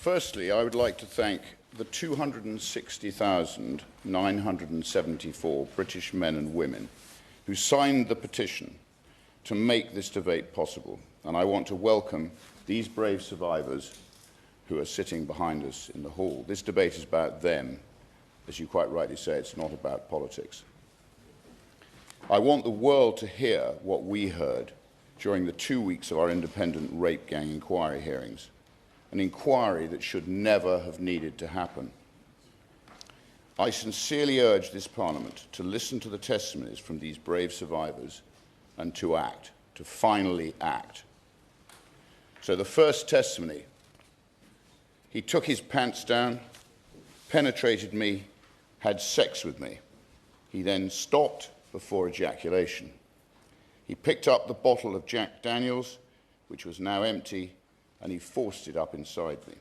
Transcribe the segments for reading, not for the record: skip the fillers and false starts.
Firstly, I would like to thank the 260,974 British men and women who signed the petition to make this debate possible, and I want to welcome these brave survivors who are sitting behind us in the hall. This debate is about them. As you quite rightly say, it's not about politics. I want the world to hear what we heard during the 2 weeks of our independent rape gang inquiry hearings, an inquiry that should never have needed to happen. I sincerely urge this Parliament to listen to the testimonies from these brave survivors and to act, to finally act. So the first testimony: he took his pants down, penetrated me, had sex with me. He then stopped before ejaculation. He picked up the bottle of Jack Daniels, which was now empty, and he forced it up inside me.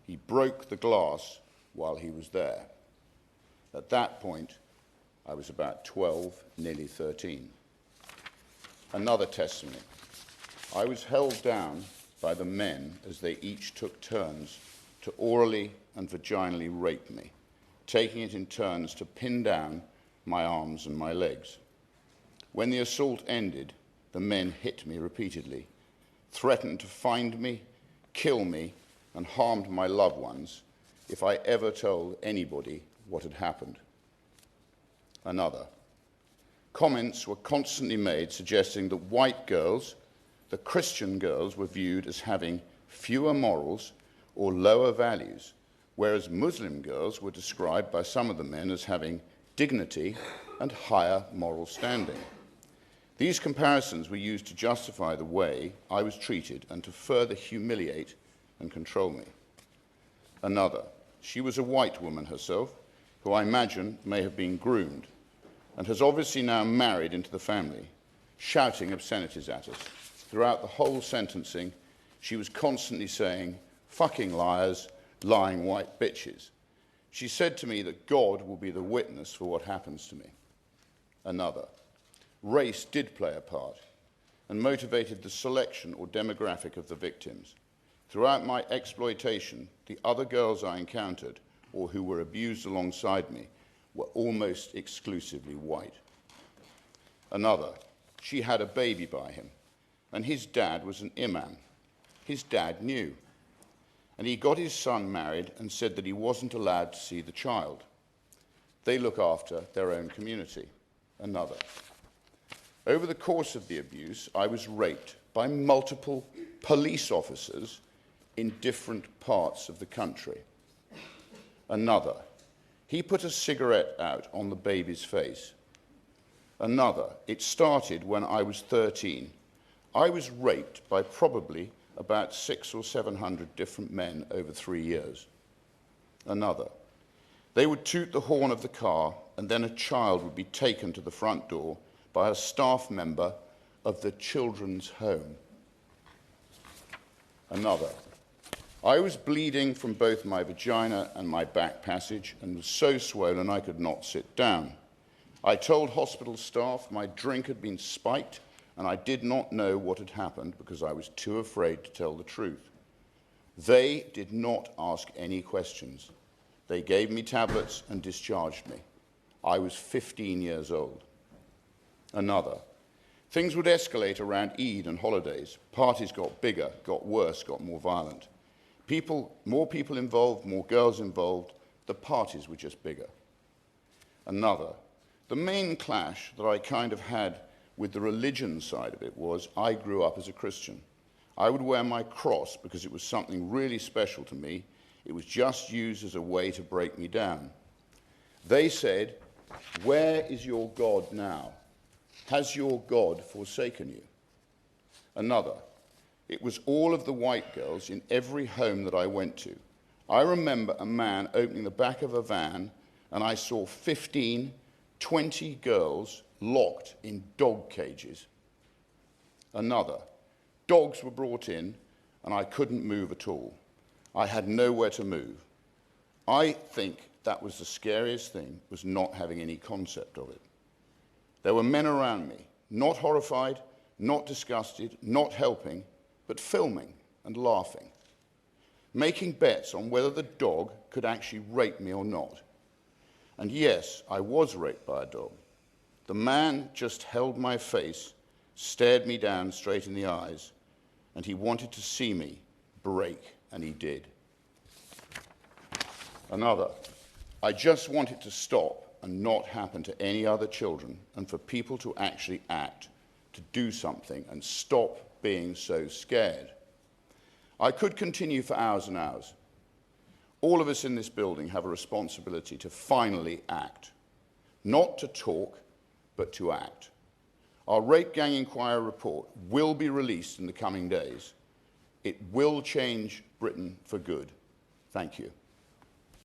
He broke the glass while he was there. At that point, I was about 12, nearly 13. Another testimony: I was held down by the men as they each took turns to orally and vaginally rape me, taking it in turns to pin down my arms and my legs. When the assault ended, the men hit me repeatedly, threatened to find me, kill me, and harmed my loved ones if I ever told anybody what had happened. Another: comments were constantly made suggesting that white girls, the Christian girls, were viewed as having fewer morals or lower values, whereas Muslim girls were described by some of the men as having dignity and higher moral standing. These comparisons were used to justify the way I was treated and to further humiliate and control me. Another: she was a white woman herself, who I imagine may have been groomed, and has obviously now married into the family, shouting obscenities at us. Throughout the whole sentencing, she was constantly saying, "Fucking liars, lying white bitches." She said to me that God will be the witness for what happens to me. Another: race did play a part and motivated the selection or demographic of the victims. Throughout my exploitation, the other girls I encountered or who were abused alongside me were almost exclusively white. Another: she had a baby by him, and his dad was an imam. His dad knew, and he got his son married and said that he wasn't allowed to see the child. They look after their own community. Another: over the course of the abuse, I was raped by multiple police officers in different parts of the country. Another: he put a cigarette out on the baby's face. Another: it started when I was 13. I was raped by probably about 600 or 700 different men over 3 years. Another: they would toot the horn of the car, and then a child would be taken to the front door by a staff member of the children's home. Another: I was bleeding from both my vagina and my back passage and was so swollen I could not sit down. I told hospital staff my drink had been spiked and I did not know what had happened because I was too afraid to tell the truth. They did not ask any questions. They gave me tablets and discharged me. I was 15 years old. Another: things would escalate around Eid and holidays. Parties got bigger, got worse, got more violent. More people involved, more girls involved. The parties were just bigger. Another: the main clash that I kind of had with the religion side of it was I grew up as a Christian. I would wear my cross because it was something really special to me. It was just used as a way to break me down. They said, "Where is your God now? Has your God forsaken you?" Another: it was all of the white girls in every home that I went to. I remember a man opening the back of a van and I saw 15, 20 girls locked in dog cages. Another: dogs were brought in and I couldn't move at all. I had nowhere to move. I think that was the scariest thing, was not having any concept of it. There were men around me, not horrified, not disgusted, not helping, but filming and laughing. making bets on whether the dog could actually rape me or not. And yes, I was raped by a dog. The man just held my face, stared me down straight in the eyes, and he wanted to see me break, and he did. Another, I just want it to stop and not happen to any other children, and for people to actually act, to do something, and stop being so scared. I could continue for hours and hours. All of us in this building have a responsibility to finally act. Not to talk, but to act. Our Rape Gang Inquiry report will be released in the coming days. It will change Britain for good. Thank you.